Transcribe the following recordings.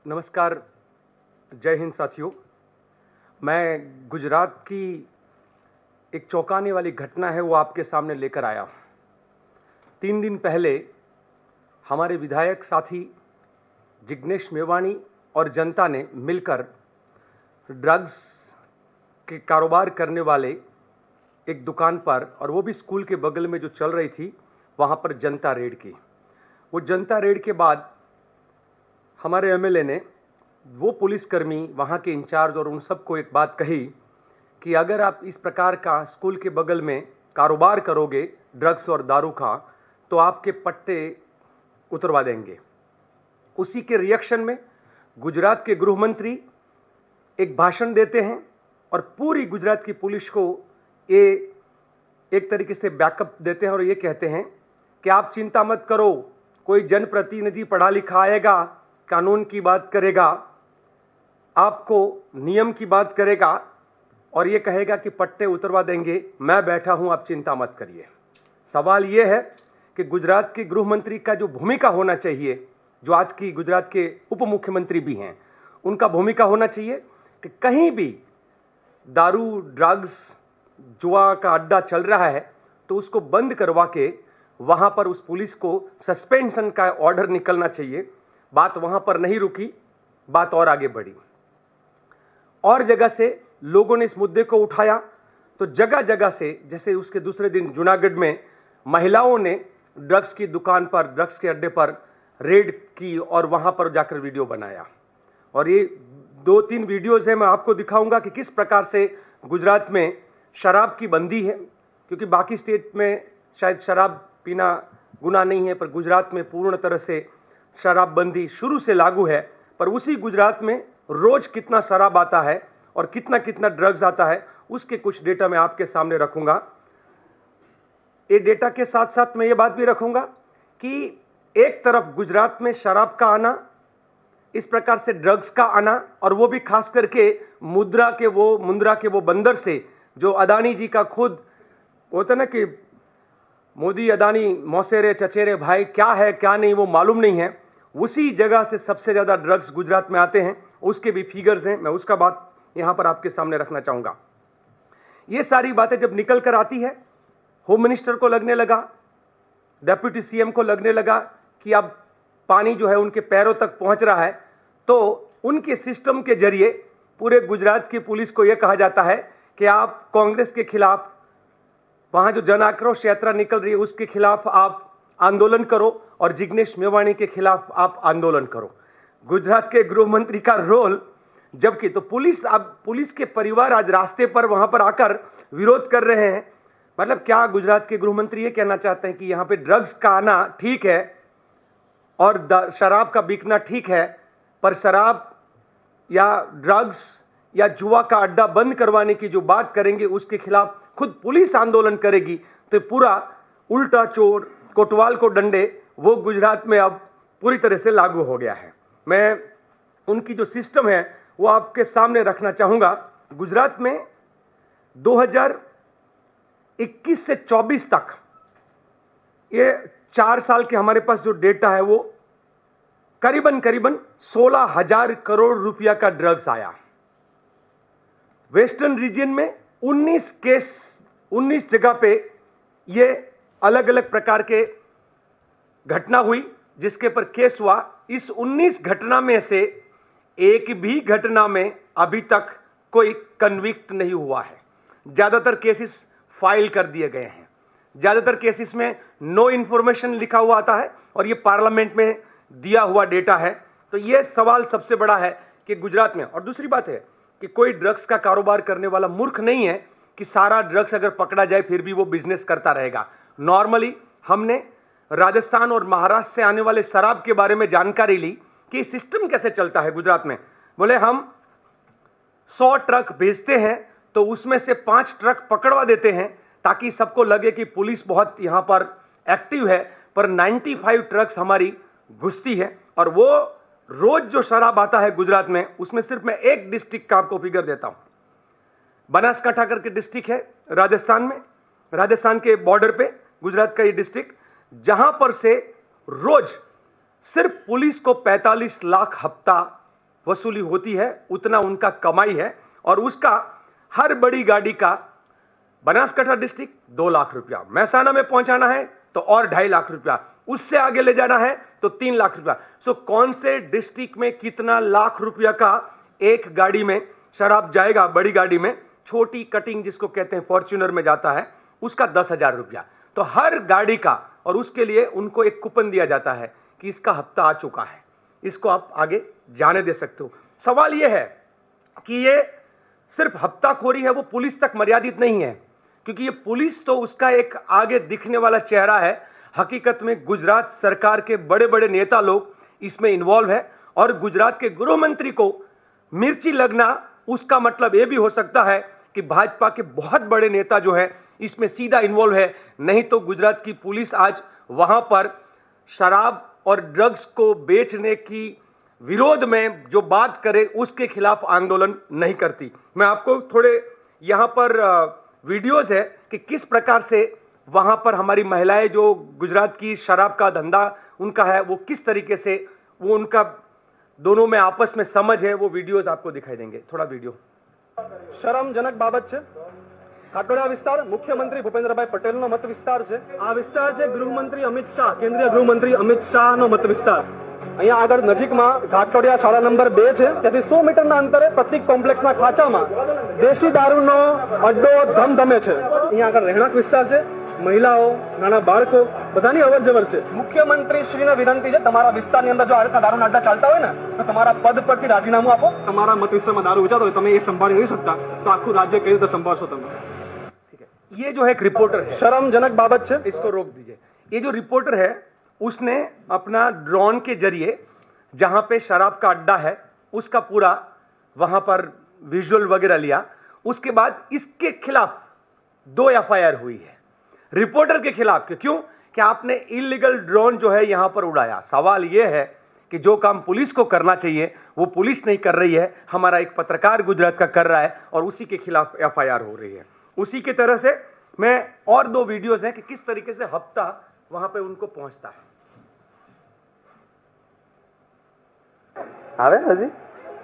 नमस्कार, जय हिंद साथियों। मैं गुजरात की एक चौंकाने वाली घटना है वो आपके सामने लेकर आया। 3 दिन पहले हमारे विधायक साथी जिग्नेश मेवाणी और जनता ने मिलकर ड्रग्स के कारोबार करने वाले एक दुकान पर, और वो भी स्कूल के बगल में जो चल रही थी, वहाँ पर जनता रेड की। वो जनता रेड के बाद हमारे एमएलए ने वो पुलिसकर्मी, वहाँ के इंचार्ज और उन सबको एक बात कही कि अगर आप इस प्रकार का स्कूल के बगल में कारोबार करोगे ड्रग्स और दारू का, तो आपके पट्टे उतरवा देंगे। उसी के रिएक्शन में गुजरात के गृह मंत्री एक भाषण देते हैं और पूरी गुजरात की पुलिस को ये एक तरीके से बैकअप देते हैं और ये कहते हैं कि आप चिंता मत करो, कोई जनप्रतिनिधि पढ़ा लिखा आएगा, कानून की बात करेगा, आपको नियम की बात करेगा और ये कहेगा कि पट्टे उतरवा देंगे, मैं बैठा हूं, आप चिंता मत करिए। सवाल ये है कि गुजरात के गृह मंत्री का जो भूमिका होना चाहिए, जो आज की गुजरात के उप मुख्यमंत्री भी हैं, उनका भूमिका होना चाहिए कि कहीं भी दारू, ड्रग्स, जुआ का अड्डा चल रहा है तो उसको बंद करवा के वहां पर उस पुलिस को सस्पेंशन का ऑर्डर निकलना चाहिए। बात वहां पर नहीं रुकी, बात और आगे बढ़ी। और जगह से लोगों ने इस मुद्दे को उठाया तो जगह जगह से, जैसे उसके दूसरे दिन जूनागढ़ में महिलाओं ने ड्रग्स की दुकान पर, ड्रग्स के अड्डे पर रेड की और वहां पर जाकर वीडियो बनाया। और ये 2-3 वीडियोज है, मैं आपको दिखाऊंगा कि किस प्रकार से गुजरात में शराब की बंदी है, क्योंकि बाकी स्टेट में शायद शराब पीना गुनाह नहीं है, पर गुजरात में पूर्ण तरह से शराबबंदी शुरू से लागू है। पर उसी गुजरात में रोज कितना शराब आता है और कितना कितना ड्रग्स आता है, उसके कुछ डेटा मैं आपके सामने रखूंगा। ये डेटा के साथ साथ मैं ये बात भी रखूंगा कि एक तरफ गुजरात में शराब का आना, इस प्रकार से ड्रग्स का आना, और वो भी खास करके मुंद्रा के वो बंदर से, जो अदानी जी का खुद होता है ना कि मोदी अदानी मौसेरे चचेरे भाई, क्या है क्या नहीं वो मालूम नहीं है, उसी जगह से सबसे ज्यादा ड्रग्स गुजरात में आते हैं। उसके भी फिगर्स हैं, मैं उसका बात यहां पर आपके सामने रखना चाहूंगा। ये सारी बातें जब निकल कर आती है, होम मिनिस्टर को लगने लगा, डेप्यूटी सीएम को लगने लगा कि अब पानी जो है उनके पैरों तक पहुंच रहा है, तो उनके सिस्टम के जरिए पूरे गुजरात की पुलिस को यह कहा जाता है कि आप कांग्रेस के खिलाफ, वहां जो जन आक्रोश यात्रा निकल रही है उसके खिलाफ आप आंदोलन करो और जिग्नेश मेवाणी के खिलाफ आप आंदोलन करो। गुजरात के गृह मंत्री का रोल, जबकि तो पुलिस के परिवार आज रास्ते पर वहां पर आकर विरोध कर रहे हैं। मतलब क्या गुजरात के गृह मंत्री ये कहना चाहते हैं कि यहां पे ड्रग्स का आना ठीक है और शराब का बिकना ठीक है, पर शराब या ड्रग्स या जुआ का अड्डा बंद करवाने की जो बात करेंगे उसके खिलाफ खुद पुलिस आंदोलन करेगी, तो पूरा उल्टा चोर कोतवाल को डंडे वो गुजरात में अब पूरी तरह से लागू हो गया है। मैं उनकी जो सिस्टम है वो आपके सामने रखना चाहूंगा। गुजरात में 2021 से 24 तक, ये 4 साल के हमारे पास जो डेटा है, वो करीबन 16,000 करोड़ रुपया का ड्रग्स आया। वेस्टर्न रीजन में 19 केस, 19 जगह पे ये अलग अलग प्रकार के घटना हुई जिसके पर केस हुआ। इस 19 घटना में से एक भी घटना में अभी तक कोई कन्विक्ट नहीं हुआ है। ज्यादातर केसेस फाइल कर दिए गए हैं, ज्यादातर केसेस में नो इंफॉर्मेशन लिखा हुआ आता है और ये पार्लियामेंट में दिया हुआ डेटा है। तो ये सवाल सबसे बड़ा है कि गुजरात में, और दूसरी बात है कि कोई ड्रग्स का कारोबार करने वाला मूर्ख नहीं है कि सारा ड्रग्स अगर पकड़ा जाए फिर भी वो बिजनेस करता रहेगा। नॉर्मली हमने राजस्थान और महाराष्ट्र से आने वाले शराब के बारे में जानकारी ली कि सिस्टम कैसे चलता है गुजरात में। बोले हम 100 ट्रक भेजते हैं तो उसमें से 5 ट्रक पकड़वा देते हैं ताकि सबको लगे कि पुलिस बहुत यहां पर एक्टिव है, पर 95 ट्रक्स हमारी घुसती है। और वो रोज जो शराब आता है गुजरात में, उसमें सिर्फ मैं एक डिस्ट्रिक्ट का आपको फिगर देता हूं। बनासकांठा करके डिस्ट्रिक्ट है राजस्थान में, राजस्थान के बॉर्डर पे गुजरात का ये डिस्ट्रिक्ट, जहां पर से रोज सिर्फ पुलिस को 45 लाख हफ्ता वसूली होती है उतना उनका कमाई है, और उसका हर बड़ी गाड़ी का बनासकांठा डिस्ट्रिक्ट 2 लाख रुपया, महसाना में पहुंचाना है तो और 2.5 लाख रुपया, उससे आगे ले जाना है तो 3 लाख रुपया। सो कौन से डिस्ट्रिक्ट में कितना लाख रुपया का एक गाड़ी में शराब जाएगा? बड़ी गाड़ी में, छोटी कटिंग जिसको कहते हैं फॉर्च्यूनर में जाता है, उसका 10,000 रुपया। तो हर गाड़ी का, और उसके लिए उनको एक कूपन दिया जाता है कि इसका हफ्ता आ चुका है, इसको आप आगे जाने दे सकते हो। सवाल यह है कि ये सिर्फ हफ्ताखोरी है, वो पुलिस तक मर्यादित नहीं है, क्योंकि ये पुलिस तो उसका एक आगे दिखने वाला चेहरा है। हकीकत में गुजरात सरकार के बड़े बड़े नेता लोग इसमें इन्वॉल्व है, और गुजरात के गृह मंत्री को मिर्ची लगना, उसका मतलब यह भी हो सकता है कि भाजपा के बहुत बड़े नेता जो है इसमें सीधा इन्वॉल्व है। नहीं तो गुजरात की पुलिस आज वहां पर शराब और ड्रग्स को बेचने की विरोध में जो बात करे उसके खिलाफ आंदोलन नहीं करती। मैं आपको थोड़े यहां पर वीडियोस है कि किस प्रकार से वहां पर हमारी महिलाएं, जो गुजरात की शराब का धंधा उनका है, वो किस तरीके से वो उनका दोनों में आपस में समझ है, वो वीडियोस आपको दिखाई देंगे। थोड़ा वीडियो। શરમજનક બાબત છે। કાટોડા વિસ્તાર મુખ્યમંત્રી ભૂપેન્દ્રભાઈ પટેલનો મત વિસ્તાર છે। આ વિસ્તાર છે ગૃહમંત્રી અમિત શાહ, કેન્દ્રીય ગૃહમંત્રી અમિત શાહનો મત વિસ્તાર। અહીંયા આગળ નજીકમાં ઘાટોડિયા શાળા નંબર 2 છે, ત્યાંથી 100 મીટરના અંતરે પ્રતિક કોમ્પ્લેક્સના ખાંચામાં દેશી દારૂનો અડ્ડો ધમધમે છે। અહીંયા આગળ રહેણાંક વિસ્તાર છે, મહિલાઓ, નાના બાળકો બધાની અવરજવર છે। મુખ્યમંત્રી શ્રીને વિનંતી છે, તમારા વિસ્તારની અંદર જો આ રીતના દારૂના અડ્ડા ચાલતા હોય ને તો તમારા પદ પરથી રાજીનામું આપો। તમારા મત વિસ્તારમાં દારૂ વેચાતો હોય, તમે એ સંભાળી નહીં શકતા તો આખું રાજ્ય કઈ રીતે સંભાળશો તમે? ठीक है, ये जो है एक रिपोर्टर है, શરમજનક બાબત છે। इसको रोक दीजिए। ये जो रिपोर्टर है उसने अपना ड्रोन के जरिए जहां पे शराब का अड्डा है उसका पूरा वहां पर विजुअल वगैरह लिया। उसके बाद इसके खिलाफ 2 एफआईआर हुई है रिपोर्टर के खिलाफ। क्यों? कि आपने इलीगल ड्रोन जो है यहां पर उड़ाया। सवाल यह है कि जो काम पुलिस को करना चाहिए वो पुलिस नहीं कर रही है, हमारा एक पत्रकार गुजरात का कर रहा है, और उसी के खिलाफ एफआईआर हो रही है। उसी की तरह से मैं और 2 वीडियोस हैं कि किस तरीके से हफ्ता वहां पे उनको पहुंचता है। આવે હજી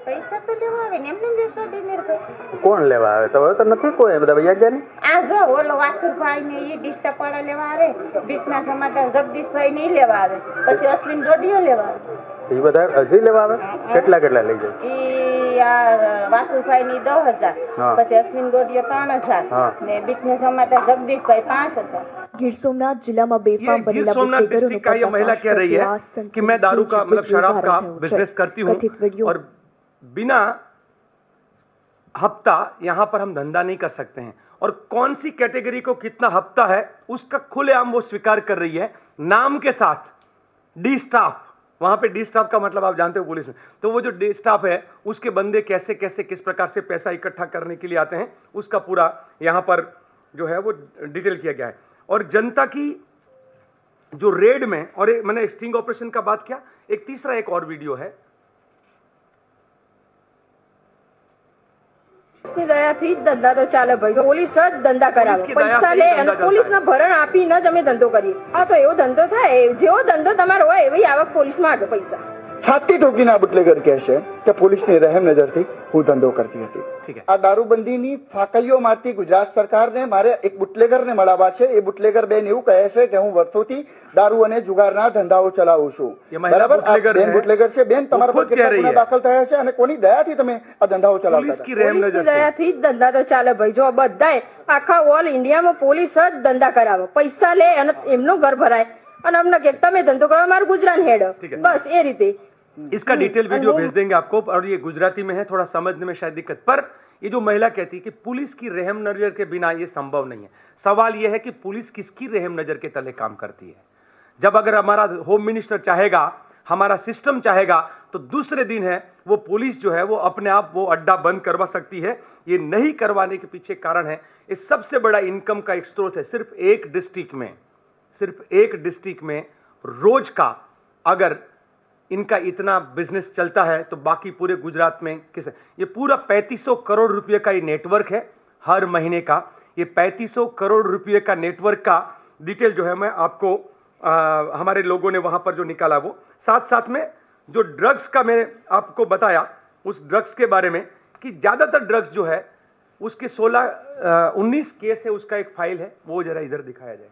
પૈસા તો લેવા આવે ને એમને દેશો દિનેર ભાઈ કોણ લેવા આવે? તો નથી કોઈ, બધા વૈયા ગયા ને। આ જો ઓલો વાસુરભાઈ ને એ ડિસ્ટર્બ વાળા લેવા આવે, બીચના સમાચાર જગદીશભાઈ ને ઈ લેવા આવે, પછી અશ્વિન ડોડિયો લેવા આવે। એ બધા હજી લેવા આવે? કેટલા કેટલા લઈ જાય? ઈ આ વાસુરભાઈ ની 10,000, હા। પછી અશ્વિન ડોડિયો 3,000 હા। ને બીચના સમાચાર જગદીશભાઈ 5,000। ગીર સોમનાથ जिला में ये बेफाम गिर बनेला सोमनाथ बुटलेगरों डिस्ट्रिक्ट का ये महिला कह रही है कि मैं दारू का मतलब शराब का बिजनेस करती हूँ और बिना हफ्ता यहां पर हम धंधा नहीं कर सकते हैं, और कौन सी कैटेगरी को कितना हफ्ता है उसका खुलेआम वो स्वीकार कर रही है नाम के साथ। डी स्टाफ, वहां पे डी स्टाफ का मतलब आप जानते हो पुलिस में, तो वो जो डी स्टाफ है उसके बंदे कैसे कैसे किस प्रकार से पैसा इकट्ठा करने के लिए आते हैं उसका पूरा यहां पर जो है वो डिटेल किया गया है। और जनता की जो रेड में, और मैंने स्टिंग ऑपरेशन का बात किया, एक तीसरा एक और वीडियो है। ની દયાથી જ ધંધા તો ચાલે ભાઈ, પોલીસ જ ધંધા કરાવે, પોલીસની પૈસા દયાથી લે જ અને ધંધા પોલીસના ભરણ આપીને જ અમે ધંધો કરીએ। આ તો એવો ધંધો થાય, જેવો ધંધો તમારો હોય એવી આવક પોલીસમાં આવે પૈસા। છાતી ઠોકીને આ બુટલેગર કહે છે કે પોલીસની રહેમ નજરથી હું ધંધો કરતી હતી। ठीक है, આ દારૂબંધીની ફાકઈઓ મારતી ગુજરાત સરકારને મારે એક બુટલેગરને મળાવવા છે। એ બુટલેગર બેન એવું કહે છે કે હું વર્ષોથી દારૂ અને જુગારના ધંધાઓ ચલાવું છું। ये महिला બરાબર? આ बुटलेगर બેન है, બુટલેગર છે। બેન, તમારા वो પર खुद कह કેટલા रही ગુના है। દાખલ થયા છે અને કોની દયાથી તમે આ ધંધાઓ ચલાવતા पुलिस હતા? की रहम પોલીસની नजर से। દયાથી જ ધંધા તો ચાલે ભાઈ। જો બધાય આખા ઓલ ઇન્ડિયામાં પોલીસ જ ધંધા કરાવે, પૈસા લે અને એમનું ઘર ભરાય અને અમને કે તમે ધંધો કરો, મારું ગુજરાન હેડ, ठीक है। બસ એ રીતે। इसका डिटेल वीडियो भेज देंगे आपको, और ये गुजराती में है, थोड़ा समझने में शायद दिक्कत, पर ये जो महिला कहती है कि पुलिस की रहम नजर के बिना ये संभव नहीं है। सवाल ये है कि पुलिस किसकी रहम नजर के तले काम करती है? जब अगर हमारा होम मिनिस्टर चाहेगा, हमारा सिस्टम चाहेगा, तो दूसरे दिन है वो पुलिस जो है वो अपने आप वो अड्डा बंद करवा सकती है। ये नहीं करवाने के पीछे कारण है, इस सबसे बड़ा इनकम का एक स्रोत है। सिर्फ एक डिस्ट्रिक्ट में रोज का अगर इनका इतना बिजनेस चलता है तो बाकी पूरे गुजरात में किस, ये पूरा 3500 करोड़ रुपए का ये नेटवर्क है हर महीने का। ये 3500 करोड़ रुपए का नेटवर्क का डिटेल जो है मैं आपको हमारे लोगों ने वहां पर जो निकाला वो, साथ साथ में जो ड्रग्स का मैंने आपको बताया उस ड्रग्स के बारे में कि ज्यादातर ड्रग्स जो है उसके 19 केस है, उसका एक फाइल है, वो जरा इधर दिखाया जाए।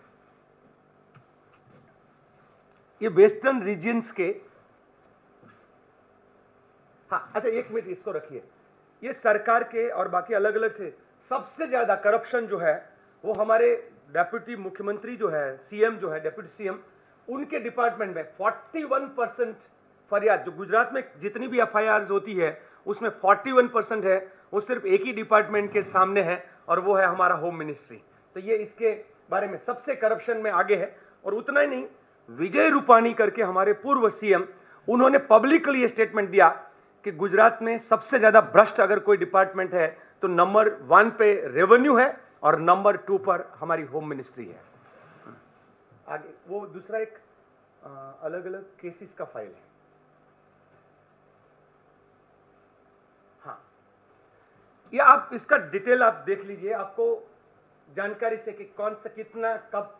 ये वेस्टर्न रीजन्स के, हाँ अच्छा एक मिनट इसको रखिए। ये सरकार के और बाकी अलग अलग से सबसे ज्यादा करप्शन जो है वो हमारे डेप्यूटी मुख्यमंत्री जो है, सीएम जो है, डेप्यूटी सीएम, उनके डिपार्टमेंट में 41% फरियाद, जो गुजरात में जितनी भी एफआईआर होती है उसमें 41% है, वो सिर्फ एक ही डिपार्टमेंट के सामने है और वो है हमारा होम मिनिस्ट्री। तो ये इसके बारे में सबसे करप्शन में आगे है। और उतना ही नहीं, विजय रूपाणी करके हमारे पूर्व सीएम, उन्होंने पब्लिकली ये स्टेटमेंट दिया कि गुजरात में सबसे ज्यादा भ्रष्ट अगर कोई डिपार्टमेंट है तो नंबर 1 पे रेवेन्यू है और नंबर 2 पर हमारी होम मिनिस्ट्री है। आगे वो दूसरा एक अलग अलग केसेस का फाइल है। हाँ, ये आप इसका डिटेल आप देख लीजिए, आपको जानकारी से कि कौन सा कितना कब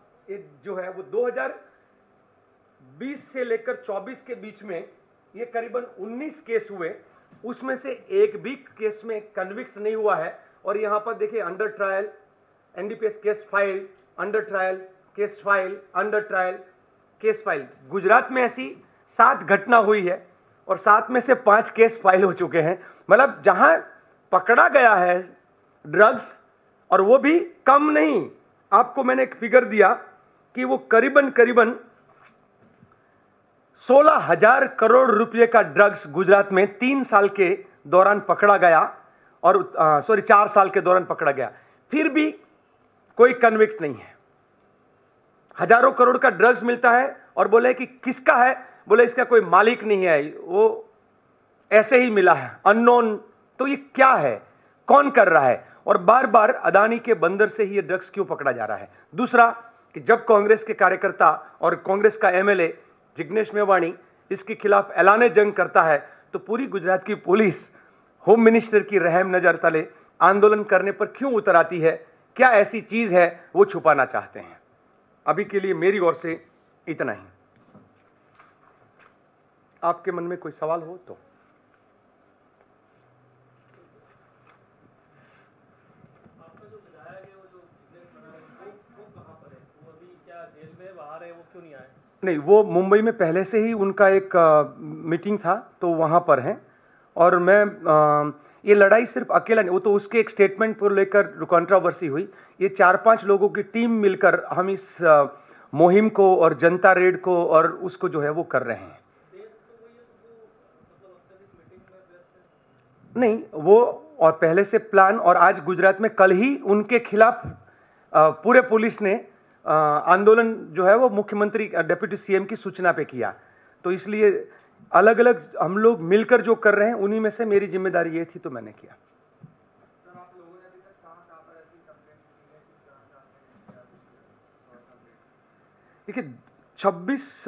जो है वो 2020 से लेकर 24 के बीच में ये करीबन 19 केस हुए, उसमें से एक भी केस में कन्विक्ट नहीं हुआ है। और यहां पर देखिए under trial, NDPS case file, under trial case file, under trial case file. Gujarat में ऐसी 7 घटना हुई है और 7 में से 5 केस फाइल हो चुके हैं। मतलब जहां पकड़ा गया है ड्रग्स, और वो भी कम नहीं, आपको मैंने एक फिगर दिया कि वो करीबन 16,000 करोड़ रुपए का ड्रग्स गुजरात में 3 साल के दौरान पकड़ा गया, और 4 साल के दौरान पकड़ा गया, फिर भी कोई कन्विक्ट नहीं है। हजारों करोड़ का ड्रग्स मिलता है और बोले कि किसका है, बोले इसका कोई मालिक नहीं है, वो ऐसे ही मिला है, अननोन। तो ये क्या है, कौन कर रहा है, और बार बार अदानी के बंदर से ही ये ड्रग्स क्यों पकड़ा जा रहा है। दूसरा कि जब कांग्रेस के कार्यकर्ता और कांग्रेस का एमएलए जिग्नेश मेवाणी इसके खिलाफ ऐलाने जंग करता है तो पूरी गुजरात की पुलिस होम मिनिस्टर की रहम नजर तले आंदोलन करने पर क्यों उतर आती है। क्या ऐसी चीज है वो छुपाना चाहते हैं। अभी के लिए मेरी ओर से इतना ही। आपके मन में कोई सवाल हो तो। नहीं, वो मुंबई में पहले से ही उनका एक मीटिंग था तो वहां पर हैं। और मैं ये लड़ाई सिर्फ अकेला नहीं, वो तो उसके एक स्टेटमेंट को लेकर कंट्रोवर्सी हुई। ये 4-5 लोगों की टीम मिलकर हम इस मुहिम को और जनता रेड को और उसको जो है वो कर रहे हैं। नहीं, वो और पहले से प्लान, और आज गुजरात में कल ही उनके खिलाफ पूरे पुलिस ने आंदोलन जो है वो मुख्यमंत्री डेप्यूटी सीएम की सूचना पे किया। तो इसलिए अलग अलग हम लोग मिलकर जो कर रहे हैं, उन्हीं में से मेरी जिम्मेदारी ये थी तो मैंने किया। देखिए 26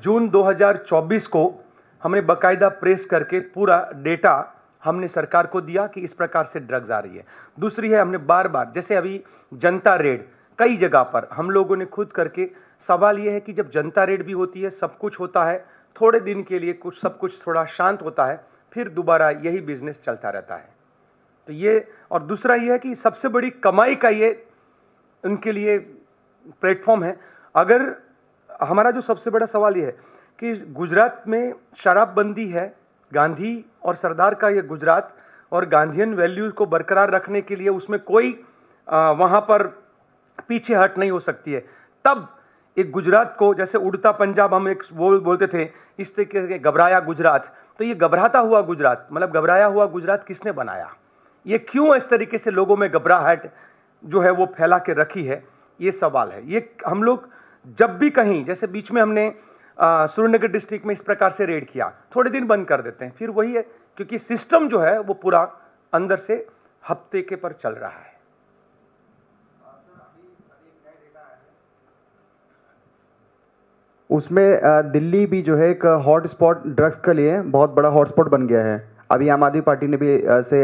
जून 2024 को हमने बकायदा प्रेस करके पूरा डेटा हमने सरकार को दिया कि इस प्रकार से ड्रग्स आ रही है। दूसरी है, हमने बार बार, जैसे अभी जनता रेड कई जगह पर हम लोगों ने खुद करके, सवाल यह है कि जब जनता रेड भी होती है, सब कुछ होता है, थोड़े दिन के लिए कुछ सब कुछ थोड़ा शांत होता है, फिर दोबारा यही बिजनेस चलता रहता है। तो ये, और दूसरा ये है कि सबसे बड़ी कमाई का ये उनके लिए प्लेटफॉर्म है। अगर हमारा जो सबसे बड़ा सवाल ये है कि गुजरात में शराबबंदी है, गांधी और सरदार का ये गुजरात, और गांधीयन वैल्यूज को बरकरार रखने के लिए उसमें कोई वहां पर पीछे हट नहीं हो सकती है। तब एक गुजरात को, जैसे उड़ता पंजाब हम एक बोलते थे, इस तरीके से घबराया गुजरात, तो ये घबराता हुआ गुजरात, मतलब घबराया हुआ गुजरात किसने बनाया, ये क्यों इस तरीके से लोगों में घबराहट जो है वो फैला के रखी है, ये सवाल है। ये हम लोग जब भी कहीं, जैसे बीच में हमने सुरेंद्रनगर डिस्ट्रिक्ट में इस प्रकार से रेड किया, थोड़े दिन बंद कर देते हैं, फिर वही है, क्योंकि सिस्टम जो है वो पूरा अंदर से हफ्ते के पर चल रहा है। उसमें दिल्ली भी जो है एक हॉटस्पॉट ड्रग्स के लिए बहुत बड़ा हॉटस्पॉट बन गया है। अभी आम आदमी पार्टी ने भी ऐसे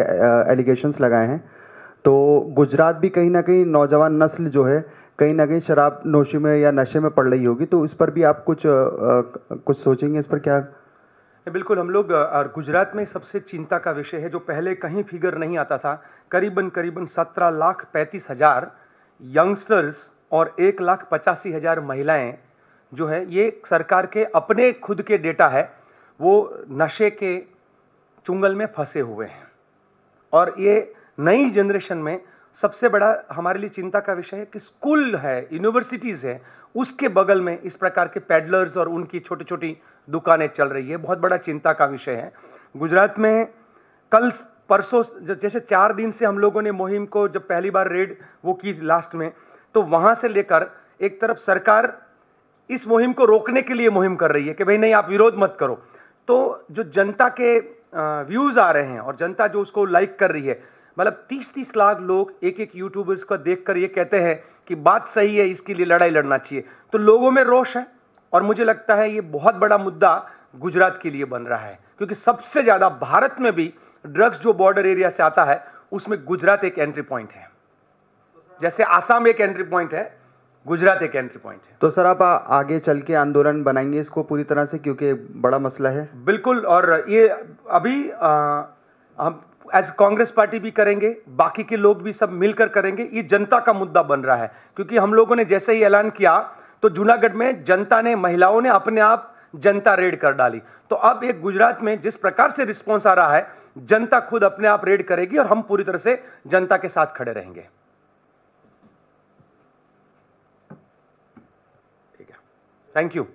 एलिगेशंस लगाए हैं। तो गुजरात भी कहीं ना कहीं नौजवान नस्ल जो है कहीं ना कहीं शराब नोशी में या नशे में पड़ रही होगी, तो इस पर भी आप कुछ सोचेंगे, इस पर क्या? बिल्कुल हम लोग गुजरात में सबसे चिंता का विषय है जो पहले कहीं फिगर नहीं आता था। करीबन 17,35,000 यंगस्टर्स और 1,85,000 महिलाएं जो है, ये सरकार के अपने खुद के डेटा है, वो नशे के चुंगल में फंसे हुए हैं। और ये नई जनरेशन में सबसे बड़ा हमारे लिए चिंता का विषय है कि स्कूल है, यूनिवर्सिटीज है, उसके बगल में इस प्रकार के पैडलर्स और उनकी छोटी छोटी दुकानें चल रही है। बहुत बड़ा चिंता का विषय है। गुजरात में कल परसों जैसे 4 दिन से हम लोगों ने मुहिम को जब पहली बार रेड वो की लास्ट में, तो वहां से लेकर एक तरफ सरकार इस मुहिम को रोकने के लिए मुहिम कर रही है कि भाई नहीं, आप विरोध मत करो। तो जो जनता के व्यूज आ रहे हैं और जनता जो उसको लाइक कर रही है, मतलब 30-30 लाख लोग एक एक यूट्यूबर्स को देखकर ये कहते हैं कि बात सही है, इसके लिए लड़ाई लड़ना चाहिए। तो लोगों में रोष है और मुझे लगता है ये बहुत बड़ा मुद्दा गुजरात के लिए बन रहा है, क्योंकि सबसे ज्यादा भारत में भी ड्रग्स जो बॉर्डर एरिया से आता है उसमें गुजरात एक एंट्री पॉइंट है। जैसे आसाम एक एंट्री पॉइंट है, गुजरात एक एंट्री पॉइंट है। तो सर आप आगे चल के आंदोलन बनाएंगे इसको पूरी तरह से, क्योंकि बड़ा मसला है। बिल्कुल, और ये अभी हम एज कांग्रेस पार्टी भी करेंगे, बाकी के लोग भी सब मिलकर करेंगे। ये जनता का मुद्दा बन रहा है, क्योंकि हम लोगों ने जैसे ही ऐलान किया तो जूनागढ़ में जनता ने, महिलाओं ने अपने आप जनता रेड कर डाली। तो अब एक गुजरात में जिस प्रकार से रिस्पॉन्स आ रहा है, जनता खुद अपने आप रेड करेगी और हम पूरी तरह से जनता के साथ खड़े रहेंगे। ठीक है, थैंक यू।